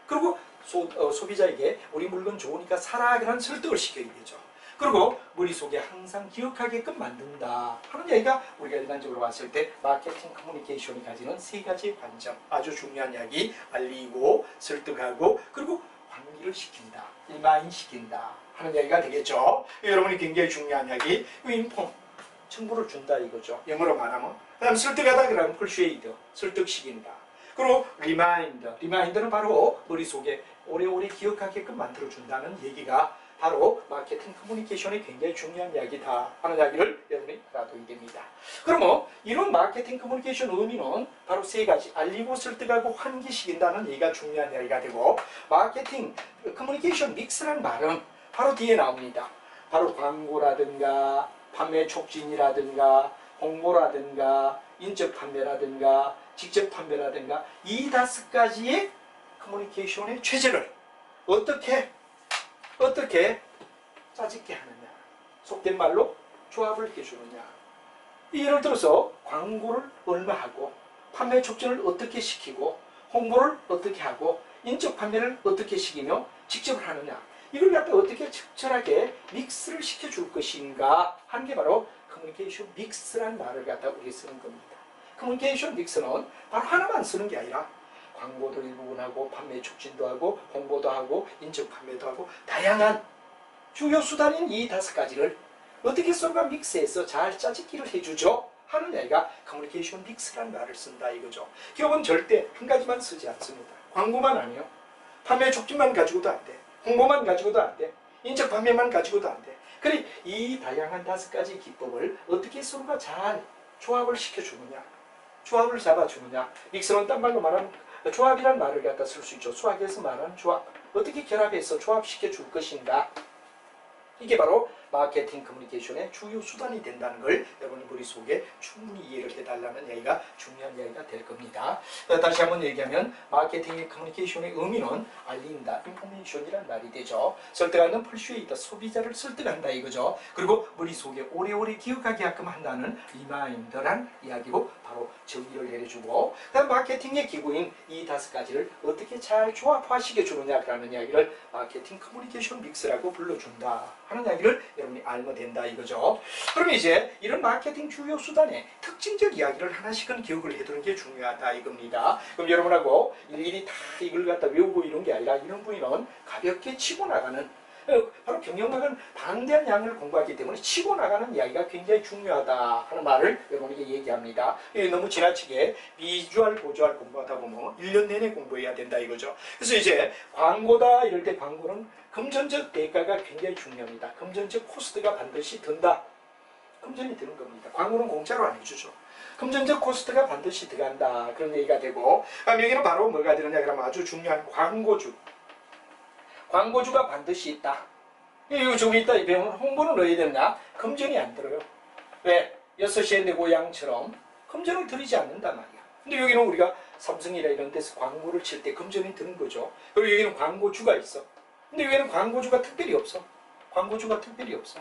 그리고 소비자에게 우리 물건 좋으니까 사라 그런 설득을 시켜야 되죠. 그리고 머릿속에 항상 기억하게끔 만든다 하는 얘기가 우리가 일반적으로 봤을 때 마케팅 커뮤니케이션이 가지는 세 가지 관점, 아주 중요한 이야기, 알리고 설득하고 그리고 환기를 시킨다, 리마인 시킨다 하는 이야기가 되겠죠. 여러분이 굉장히 중요한 이야기, 인폼, 정보를 준다 이거죠. 영어로 말하면. 그 다음 설득하다 그러면 persuade, 설득시킨다. 그리고 리마인드는 바로 머릿속에 오래오래 기억하게끔 만들어준다는 얘기가 바로 마케팅 커뮤니케이션이 굉장히 중요한 이야기다 하는 이야기를 여러분이 알아둬야 됩니다. 그러면 이런 마케팅 커뮤니케이션 의미는 바로 세 가지, 알리고 설득하고 환기시킨다는 얘기가 중요한 이야기가 되고, 마케팅 커뮤니케이션 믹스라는 말은 바로 뒤에 나옵니다. 바로 광고라든가 판매 촉진이라든가 홍보라든가 인적 판매라든가 직접 판매라든가 이 5가지의 커뮤니케이션의 체제를 어떻게 짜집게 하느냐, 속된 말로 조합을 해주느냐. 예를 들어서 광고를 얼마 하고 판매 촉진을 어떻게 시키고 홍보를 어떻게 하고 인적 판매를 어떻게 시키며 직접 하느냐, 이걸 갖다 어떻게 적절하게 믹스를 시켜줄 것인가 하는 게 바로 커뮤니케이션 믹스라는 말을 갖다 우리 쓰는 겁니다. 커뮤니케이션 믹스는 바로 하나만 쓰는 게 아니라 광고도 일부분 하고 판매 촉진도 하고 홍보도 하고 인적 판매도 하고 다양한 주요 수단인 이 5가지를 어떻게 서로가 믹스해서 잘 짜집기를 해주죠 하는 얘기가 커뮤니케이션 믹스라는 말을 쓴다 이거죠. 기업은 절대 한 가지만 쓰지 않습니다. 광고만 아니요, 판매 촉진만 가지고도 안 돼, 홍보만 가지고도 안 돼, 인적 판매만 가지고도 안 돼. 그래 이 다양한 5가지 기법을 어떻게 서로가 잘 조합을 시켜주느냐, 조합을 잡아주느냐. 믹스는 딴 말로 말하면 조합이란 말을 갖다 쓸 수 있죠. 수학에서 말하는 조합, 어떻게 결합해서 조합시켜 줄 것인가, 이게 바로 마케팅 커뮤니케이션의 주요 수단이 된다는 걸 여러분이 머릿속에 충분히 이해를 해달라는 얘기가 중요한 이야기가 될 겁니다. 다시 한번 얘기하면 마케팅의 커뮤니케이션의 의미는 알린다, 인포메이션이란 말이 되죠. 설득하는 persuade, 소비자를 설득한다 이거죠. 그리고 머릿속에 오래오래 기억하게 하게끔 한다는 리마인더란 이야기로 바로 정의를 내려주고, 그다음 마케팅의 기구인 이 5가지를 어떻게 잘 조합화시켜 주느냐라는 이야기를 마케팅 커뮤니케이션 믹스라고 불러준다 하는 이야기를 여러분이 알면 된다 이거죠. 그럼 이제 이런 마케팅 주요 수단의 특징적 이야기를 하나씩은 기억을 해두는 게 중요하다 이겁니다. 그럼 여러분하고 일일이 다 이걸 갖다 외우고 이런 게 아니라 이런 부위는 가볍게 치고 나가는, 바로 경영학은 방대한 양을 공부하기 때문에 치고 나가는 이야기가 굉장히 중요하다 하는 말을 여러분에게 얘기합니다. 너무 지나치게 비주얼 보주얼 공부하다 보면 1년 내내 공부해야 된다 이거죠. 그래서 이제 광고다 이럴 때 광고는 금전적 대가가 굉장히 중요합니다. 금전적 코스트가 반드시 든다. 금전이 드는 겁니다. 광고는 공짜로 안 해주죠. 금전적 코스트가 반드시 들어간다 그런 얘기가 되고, 여기는 바로 뭐가 되느냐 그러면 아주 중요한 광고주가 반드시 있다. 이거 조금 이따 배우면 홍보는 넣어야 되느냐? 금전이 안 들어요. 왜? 6시에 내 고향처럼 금전을 들이지 않는단 말이야. 근데 여기는 우리가 삼성이나 이런 데서 광고를 칠 때 금전이 드는 거죠. 그리고 여기는 광고주가 있어. 근데 여기는 광고주가 특별히 없어. 광고주가 특별히 없어.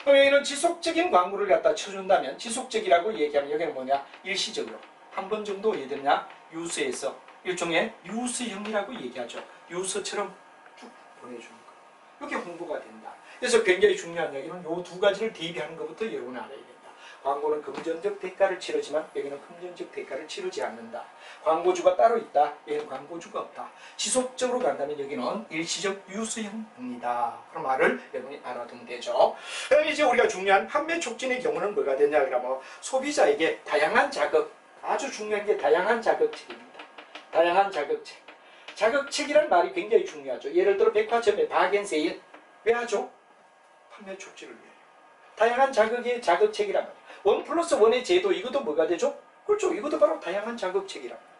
그럼 여기는 지속적인 광고를 갖다 쳐준다면, 지속적이라고 얘기하면 여기는 뭐냐? 일시적으로. 한 번 정도 예를 들냐? 유서에서 일종의 유서형이라고 얘기하죠. 유서처럼 쭉 보내주는 거. 이게 홍보가 된다. 그래서 굉장히 중요한 얘기는 이 두 가지를 대비하는 것부터 여러분이 알아야 된다. 광고는 금전적 대가를 치르지만 여기는 금전적 대가를 치르지 않는다. 광고주가 따로 있다. 여기는 광고주가 없다. 지속적으로 간다면 여기는 일시적 유수형입니다. 그런 말을 여러분이 알아두면 되죠. 이제 우리가 중요한 판매 촉진의 경우는 뭐가 되냐 그러면 소비자에게 다양한 자극, 아주 중요한 게 다양한 자극책입니다. 다양한 자극책. 자극책이라는 말이 굉장히 중요하죠. 예를 들어 백화점의 박앤세일 왜 하죠? 판매 촉진을 위해. 다양한 자극의 자극책이란 말이에요. 1+1의 제도, 이것도 뭐가 되죠? 그렇죠. 이것도 바로 다양한 자극책이란 말이에요.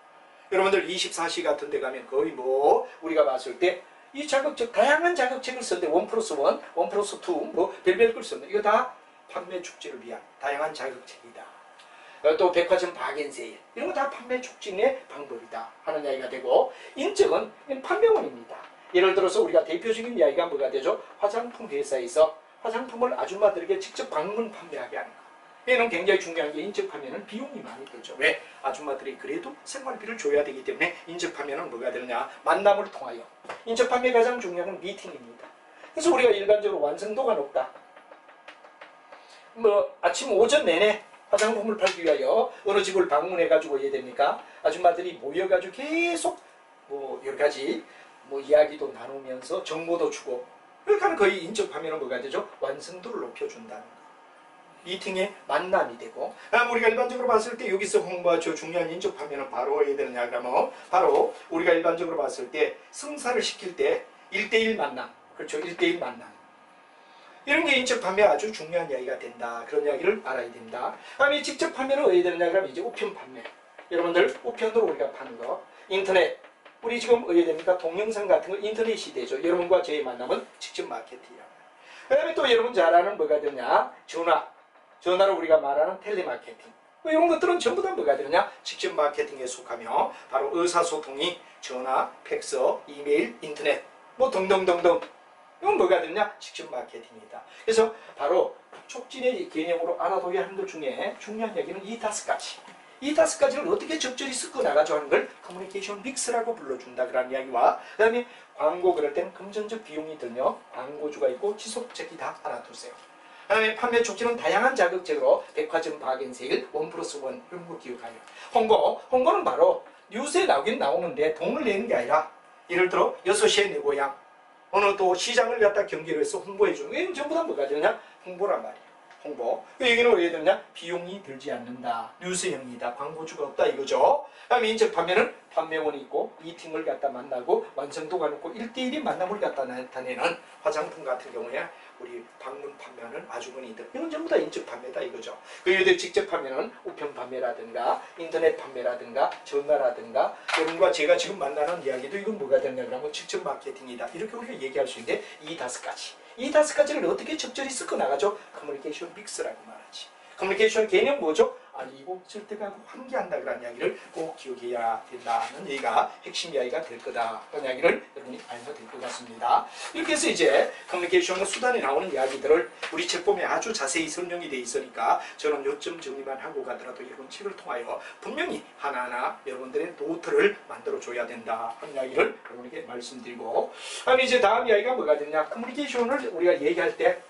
여러분들 24시 같은 데 가면 거의 뭐 우리가 봤을 때 이 자극책, 다양한 자극책을 썼는데 1+1, 1+2, 뭐 별별 걸 썼는데 이거 다 판매 촉진을 위한 다양한 자극책이다. 또 백화점 박앤세일 이런 거 다 판매 촉진의 방법이다 하는 이야기가 되고, 인적은 판매원입니다. 예를 들어서 우리가 대표적인 이야기가 뭐가 되죠? 화장품 회사에서 화장품을 아줌마들에게 직접 방문 판매하게 하는 거. 얘는 굉장히 중요한 게 인적 판매는 비용이 많이 들죠. 왜? 아줌마들이 그래도 생활비를 줘야 되기 때문에 인적 판매는 뭐가 되느냐? 만남을 통하여. 인적 판매 가장 중요한 건 미팅입니다. 그래서 우리가 일반적으로 완성도가 높다. 뭐 아침 오전 내내 화장품을 팔기 위하여 어느 집을 방문해가지고 해야 됩니까? 아줌마들이 모여가지고 계속 뭐 여러 가지 뭐 이야기도 나누면서 정보도 주고, 그러니까 하는 거의 인적 판매는 뭐가 되죠? 완성도를 높여준다는 거. 미팅의 만남이 되고, 우리가 일반적으로 봤을 때 여기서 홍보하죠. 중요한 인적 판매는 바로 해야 되느냐 그러면 바로 우리가 일반적으로 봤을 때 성사를 시킬 때 1대1 만남, 그렇죠? 1대1 만남. 이런 게 인적 판매 아주 중요한 이야기가 된다. 그런 이야기를 알아야 됩니다. 다음에 직접 판매는 왜 해야 되느냐 그러면 이제 우편 판매. 여러분들 우편으로 우리가 파는 거. 인터넷. 우리 지금 어디 됩니까? 동영상 같은 거 인터넷 시대죠. 여러분과 저의 만남은 직접 마케팅이라고. 그 다음에 또 여러분 잘 아는 뭐가 되냐? 전화. 전화로 우리가 말하는 텔레마케팅. 이런 것들은 전부 다 뭐가 되느냐? 직접 마케팅에 속하며 바로 의사소통이 전화, 팩스, 이메일, 인터넷 뭐 등등등등. 이건 뭐가 되느냐? 직접 마케팅이다. 그래서 바로 촉진의 개념으로 알아둬야 하는 것 중에 중요한 얘기는 이 5가지. 이 5가지를 어떻게 적절히 섞어 나가죠 하는 걸 커뮤니케이션 믹스라고 불러준다. 그런 이야기와 그 다음에 광고 그럴 때는 금전적 비용이 들며 광고주가 있고 지속적이다. 알아두세요. 그 다음에 판매 촉진은 다양한 자극적으로 백화점 박앤세일 1+1 이런 거 기억하요. 홍보는 바로 뉴스에 나오긴 나오는데 돈을 내는 게 아니라 예를 들어 6시에 내 고향 어느 또 시장을 갖다 경기를 해서 홍보해주는 이건 전부 다 뭐가 되느냐? 홍보란 말이에요. 홍보. 그 얘기는 왜 되느냐? 비용이 들지 않는다. 뉴스형이다. 광고주가 없다 이거죠. 다음에 인적 판매는 판매원이 있고 미팅을 갖다 만나고 완성도가 높고 1대1의 만남을 갖다 나타내는 화장품 같은 경우에 우리 방문 판매하는 아주머니들 이건 전부 다 인적 판매다 이거죠. 그 예를 들어 직접 판매는 우편 판매라든가 인터넷 판매라든가 전화라든가 여러분과 제가 지금 만나는 이야기도 이건 뭐가 되느냐 그러면 직접 마케팅이다. 이렇게 우리가 얘기할 수 있는데 이 5가지. 이 5가지를 어떻게 적절히 섞어 나가죠? 커뮤니케이션 믹스라고 말하지. 커뮤니케이션 개념 뭐죠? 알고 설득하고 환기한다 그런 이야기를 꼭 기억해야 된다는 얘기가 핵심 이야기가 될 거다. 그런 이야기를 여러분이 알면 될 것 같습니다. 이렇게 해서 이제 커뮤니케이션 수단에 나오는 이야기들을 우리 책본에 아주 자세히 설명이 돼 있으니까 저는 요점 정리만 하고 가더라도 여러분 책을 통하여 분명히 하나하나 여러분들의 노트를 만들어 줘야 된다 하는 이야기를 여러분에게 말씀드리고, 그럼 이제 다음 이야기가 뭐가 되냐? 커뮤니케이션을 우리가 얘기할 때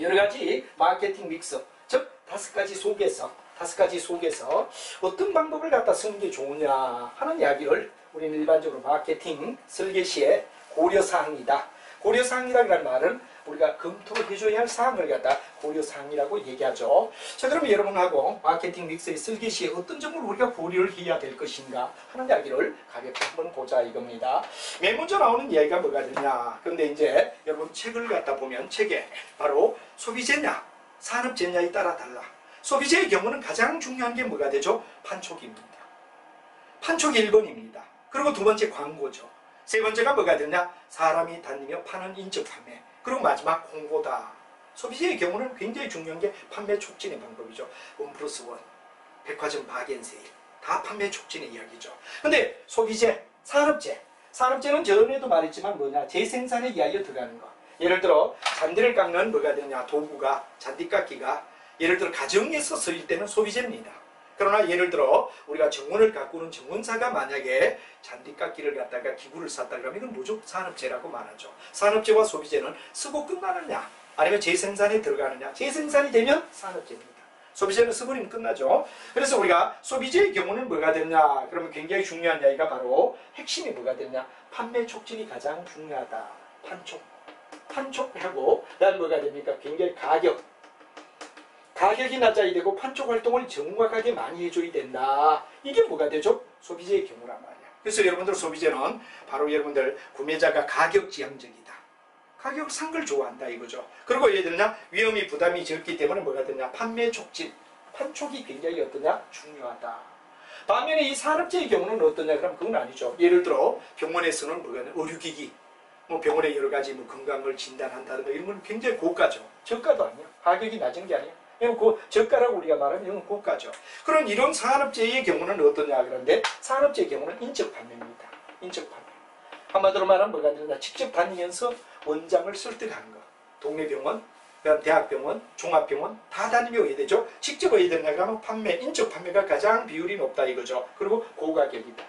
여러 가지 마케팅 믹스, 즉 5가지 속에서 어떤 방법을 갖다 쓰는 게 좋으냐 하는 이야기를 우리는 일반적으로 마케팅 설계 시에 고려사항이다. 고려사항이라는 말은 우리가 검토를 해줘야 할 사항을 갖다 고려사항이라고 얘기하죠. 자, 그러면 여러분하고 마케팅 믹스의 설계 시에 어떤 점을 우리가 고려를 해야 될 것인가 하는 이야기를 가볍게 한번 보자 이겁니다. 맨 먼저 나오는 이야기가 뭐가 되냐. 그런데 이제 여러분 책을 갖다 보면 책에 바로 소비재냐 산업재냐에 따라 달라. 소비재의 경우는 가장 중요한 게 뭐가 되죠? 판촉입니다. 판촉이 1번입니다. 그리고 두 번째 광고죠. 세 번째가 뭐가 되냐? 사람이 다니며 파는 인적 판매. 그리고 마지막 홍보다. 소비재의 경우는 굉장히 중요한 게 판매 촉진의 방법이죠. 1+1, 백화점 바겐세일. 다 판매 촉진의 이야기죠. 근데 소비재, 산업재는 전에도 말했지만 뭐냐? 재생산의 이야기가 들어가는 거. 예를 들어 잔디를 깎는 뭐가 되냐? 도구가, 잔디깎기가 예를 들어 가정에서 쓰일 때는 소비재입니다. 그러나 예를 들어 우리가 정원을 가꾸는 정원사가 만약에 잔디깎기를 갖다가 기구를 샀다 그러면 이건 무조건 산업재라고 말하죠. 산업재와 소비재는 쓰고 끝나느냐 아니면 재생산에 들어가느냐. 재생산이 되면 산업재입니다. 소비재는 쓰버리면 끝나죠. 그래서 우리가 소비재의 경우는 뭐가 되냐 그러면 굉장히 중요한 이야기가 바로 핵심이 뭐가 되냐. 판매 촉진이 가장 중요하다. 판촉하고 그다음 뭐가 됩니까? 굉장히 가격이 낮아야 되고 판촉 활동을 정확하게 많이 해줘야 된다. 이게 뭐가 되죠? 소비재의 경우란 말이야. 그래서 여러분들 소비재는 바로 여러분들 구매자가 가격 지향적이다. 가격을 산 걸 좋아한다 이거죠. 그리고 예를 들냐 위험이 부담이 적기 때문에 뭐가 되냐 판매 촉진, 판촉이 굉장히 어떠냐 중요하다. 반면에 이 산업재의 경우는 어떠냐 그럼 그건 아니죠. 예를 들어 병원에서는 뭐가 되냐 의료기기, 뭐 병원에 여러 가지 뭐 건강을 진단한다든가 이런 건 굉장히 고가죠. 저가도 아니야. 가격이 낮은 게 아니야. 그 저가라고 우리가 말하면 이건 고가죠. 그런 이런 산업재의 경우는 어떠냐 그런데 산업재의 경우는 인적 판매입니다. 인적 판매. 한마디로 말하면 뭐가 되냐 직접 다니면서 원장을 설득하는 거. 동네 병원, 그다음 대학병원, 종합병원 다 다니며 해야 되죠. 직접 해야 되냐 그러면 판매, 인적 판매가 가장 비율이 높다 이거죠. 그리고 고가격이다.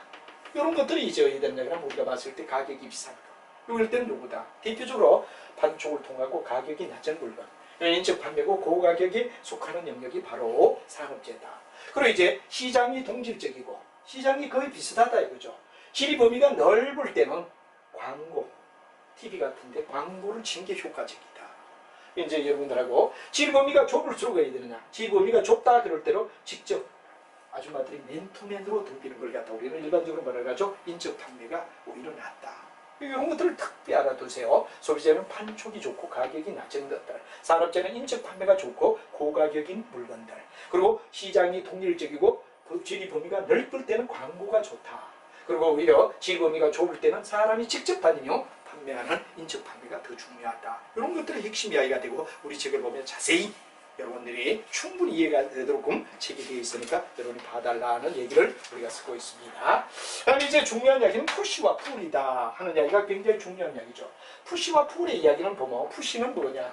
이런 것들이 이제 해야 되냐 그러면 우리가 봤을 때 가격이 비싼 거. 이럴 때는 요거다. 대표적으로 판촉을 통하고 가격이 낮은 물건. 인적 판매고 고가격에 속하는 영역이 바로 산업재다. 그리고 이제 시장이 동질적이고 시장이 거의 비슷하다 이거죠. 지리 범위가 넓을 때는 광고, TV 같은데 광고를 치는 게 효과적이다. 이제 여러분들하고 지리 범위가 좁을수록 해야 되느냐. 지리 범위가 좁다 그럴 때로 직접 아줌마들이 맨투맨으로 덤비는 걸 갖다 우리는 일반적으로 말해가지고 인적 판매가 오히려 낫다. 이런 것들을 특별히 알아두세요. 소비재는 판촉이 좋고 가격이 낮은 것들, 산업재는 인적 판매가 좋고 고가격인 물건들, 그리고 시장이 통일적이고 지리 범위가 넓을 때는 광고가 좋다. 그리고 오히려 지리 범위가 좁을 때는 사람이 직접 다니며 판매하는 인적 판매가 더 중요하다. 이런 것들이 핵심 이야기가 되고 우리 책을 보면 자세히 여러분들이 충분히 이해가 되도록 책이 되어 있으니까 여러분이 봐달라는 얘기를 우리가 쓰고 있습니다. 그다음에 이제 중요한 이야기는 푸시와 풀이다 하는 이야기가 굉장히 중요한 이야기죠. 푸시와 풀의 이야기는 보면 푸시는 뭐냐?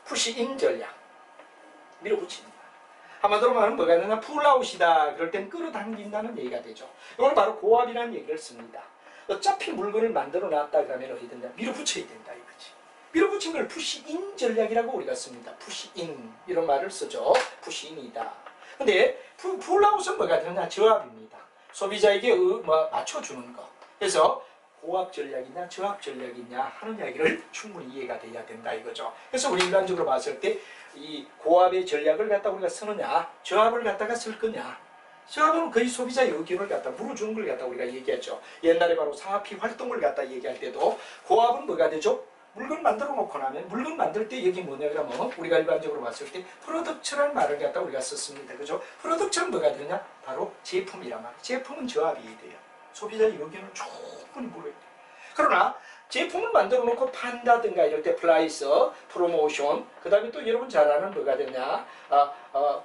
푸시인 전략. 밀어붙입니다. 한마디로 말하면 뭐가 있느냐? 풀아웃이다. 그럴 땐 끌어당긴다는 얘기가 되죠. 이건 바로 고압이라는 얘기를 씁니다. 어차피 물건을 만들어 놨다 그러면 어디 된다? 밀어붙여야 된다 이거지. 밀어붙인 걸 푸시인 전략이라고 우리가 씁니다. 푸시인 이런 말을 쓰죠. 푸시인이다. 근데 풀아웃은 뭐가 되느냐? 저압입니다. 소비자에게 맞춰주는 거. 그래서 고압 전략이냐 저압 전략이냐 하는 이야기를 충분히 이해가 돼야 된다 이거죠. 그래서 우리 일반적으로 봤을 때 이 고압의 전략을 갖다 우리가 쓰느냐 저압을 갖다가 쓸 거냐. 저압은 거의 소비자의 의견을 갖다 물어주는 걸 갖다 우리가 얘기했죠. 옛날에 바로 사업피 활동을 갖다 얘기할 때도 고압은 뭐가 되죠? 물건 만들어 놓고 나면 물건 만들 때 여기 뭐냐 그러면 우리가 일반적으로 봤을 때 프로덕트라는 말을 갖다 우리가 썼습니다. 그죠? 프로덕트는 뭐가 되냐? 바로 제품이란 말이에요. 제품은 저압이 돼요. 소비자의 의견을 충분히 물어야 돼요. 그러나 제품을 만들어 놓고 판다든가 이럴 때 플라이스, 프로모션, 그 다음에 또 여러분 잘 아는 뭐가 되냐?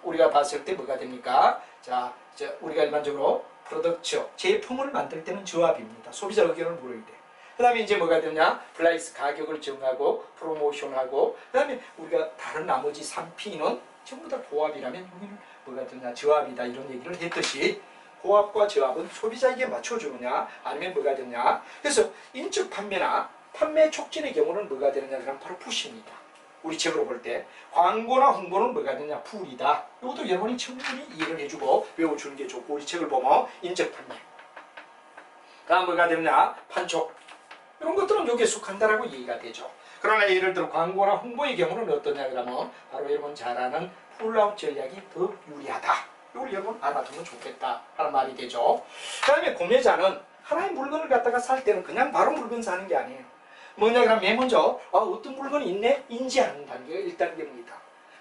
우리가 봤을 때 뭐가 됩니까? 자, 우리가 일반적으로 프로덕트, 제품을 만들 때는 저압입니다. 소비자 의견을 물어야 돼. 그 다음에 이제 뭐가 되냐? 플라이스 가격을 정하고 프로모션하고 그 다음에 우리가 다른 나머지 3P는 전부 다 고압이라면 여기는 뭐가 되냐? 저압이다 이런 얘기를 했듯이 고압과 저압은 소비자에게 맞춰주느냐 아니면 뭐가 되냐. 그래서 인적 판매나 판매 촉진의 경우는 뭐가 되느냐 그럼 바로 푸시입니다. 우리 책으로 볼 때 광고나 홍보는 뭐가 되냐 풀이다. 이것도 여러분이 충분히 이해를 해주고 외워주는 게 좋고 우리 책을 보면 인적 판매 다음 뭐가 되느냐 판촉 이런 것들은 여기에 속한다라고 얘기가 되죠. 그러나 예를 들어 광고나 홍보의 경우는 어떠냐 그러면 바로 여러분 잘 아는 풀아웃 전략이 더 유리하다. 이걸 여러분 알아두면 좋겠다 하는 말이 되죠. 그 다음에 구매자는 하나의 물건을 갖다가 살 때는 그냥 바로 물건 사는 게 아니에요. 뭐냐 그러면 맨 먼저 어떤 물건이 있네 인지하는 단계가 1단계입니다.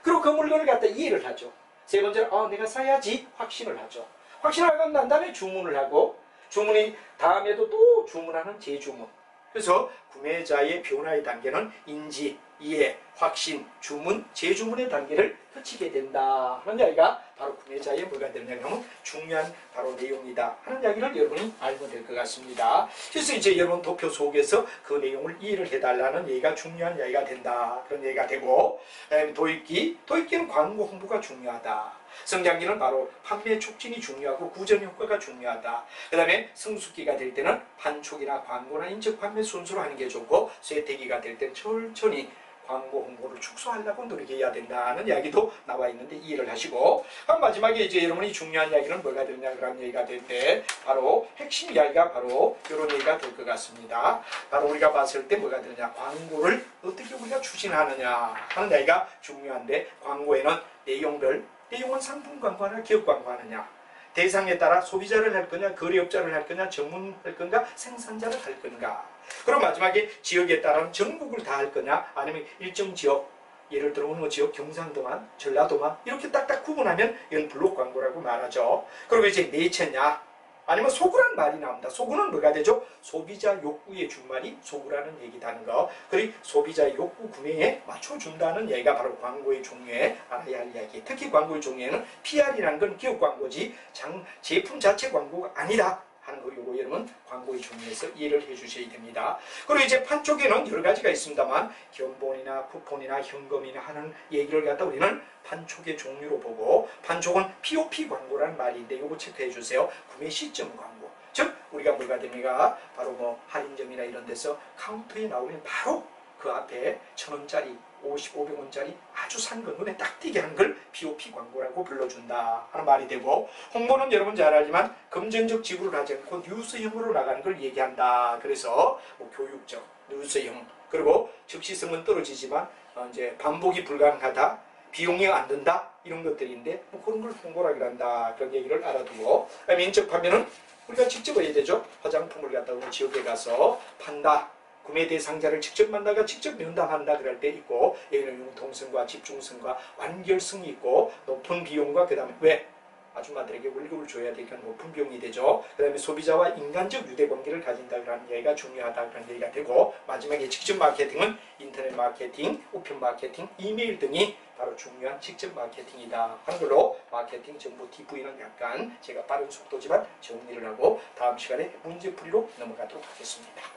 그리고 그 물건을 갖다 이해를 하죠. 세 번째는 내가 사야지 확신을 하죠. 확신을 하고 난 다음에 주문을 하고 주문이 다음에도 또 주문하는 재주문. 그래서 구매자의 변화의 단계는 인지, 이해, 확신, 주문, 재주문의 단계를 거치게 된다 하는 이야기가 바로 구매자의 뭐가 되느냐 하면 중요한 바로 내용이다 하는 이야기를 여러분이 알면 될 것 같습니다. 그래서 이제 여러분 도표 속에서 그 내용을 이해를 해달라는 얘기가 중요한 이야기가 된다 그런 얘기가 되고, 그다음에 도입기는 광고 홍보가 중요하다. 성장기는 바로 판매 촉진이 중요하고 구전 효과가 중요하다. 그 다음에 성숙기가 될 때는 판촉이나 광고나 인적 판매 순수로 하는 게 좋고, 쇠퇴기가 될 때는 천천히 광고 홍보를 축소하려고 노력해야 된다는 이야기도 나와 있는데 이해를 하시고, 마지막에 이제 여러분이 중요한 이야기는 뭐가 되느냐 그런 얘기가 되는데, 바로 핵심 이야기가 바로 이런 얘기가 될 것 같습니다. 바로 우리가 봤을 때 뭐가 되느냐, 광고를 어떻게 우리가 추진하느냐 하는 이야기가 중요한데, 광고에는 내용은 상품 광고하나 기업 광고하느냐, 대상에 따라 소비자를 할 거냐, 거래업자를 할 거냐, 전문할 건가, 생산자를 할 건가. 그럼 마지막에 지역에 따라 전국을 다 할 거냐, 아니면 일정 지역, 예를 들어 어느 지역 경상도만, 전라도만 이렇게 딱딱 구분하면 이건 블록 광고라고 말하죠. 그리고 이제 매체냐, 아니면 소구란 말이 나옵니다. 소구는 뭐가 되죠? 소비자 욕구에 준 말이 소구라는 얘기다는 거. 그리고 소비자 욕구 구매에 맞춰준다는 얘기가 바로 광고의 종류에 알아야 할 이야기. 특히 광고의 종류에는 PR이라는 건 기업 광고지 제품 자체 광고가 아니다 하는 거, 요거 여러분 광고의 종류에서 이해를 해주셔야 됩니다. 그리고 이제 판촉에는 여러 가지가 있습니다만, 견본이나 쿠폰이나 현금이나 하는 얘기를 갖다 우리는 판촉의 종류로 보고, 판촉은 POP 광고라는 말인데 요거 체크해 주세요. 구매 시점 광고. 즉 우리가 뭐가 됩니까? 바로 뭐 할인점이나 이런 데서 카운터에 나오면 바로 그 앞에 1,000원짜리 50, 500원짜리 아주 싼 거 눈에 딱 띄게 한 걸 POP 광고라고 불러준다 하는 말이 되고, 홍보는 여러분 잘 알지만 금전적 지불을 하지 않고 뉴스형으로 나가는 걸 얘기한다. 그래서 뭐 교육적, 뉴스형, 그리고 즉시성은 떨어지지만 이제 반복이 불가능하다, 비용이 안 든다 이런 것들인데 뭐 그런 걸 홍보라 그런다 그런 얘기를 알아두고, 그다음에 인적 판매는 우리가 직접 해야 되죠. 화장품을 갖다 어느 지역에 가서 판다, 구매 대상자를 직접 만나가 직접 면담한다 그럴 때 있고, 얘는 융통성과 집중성과 완결성이 있고, 높은 비용과 그 다음에 왜? 아줌마들에게 월급을 줘야 되니까 높은 비용이 되죠. 그 다음에 소비자와 인간적 유대관계를 가진다 그런 얘기가 중요하다 그런 얘기가 되고, 마지막에 직접 마케팅은 인터넷 마케팅, 우편 마케팅, 이메일 등이 바로 중요한 직접 마케팅이다 하는 걸로, 마케팅 정보 DV는 약간 제가 빠른 속도지만 정리를 하고 다음 시간에 문제풀이로 넘어가도록 하겠습니다.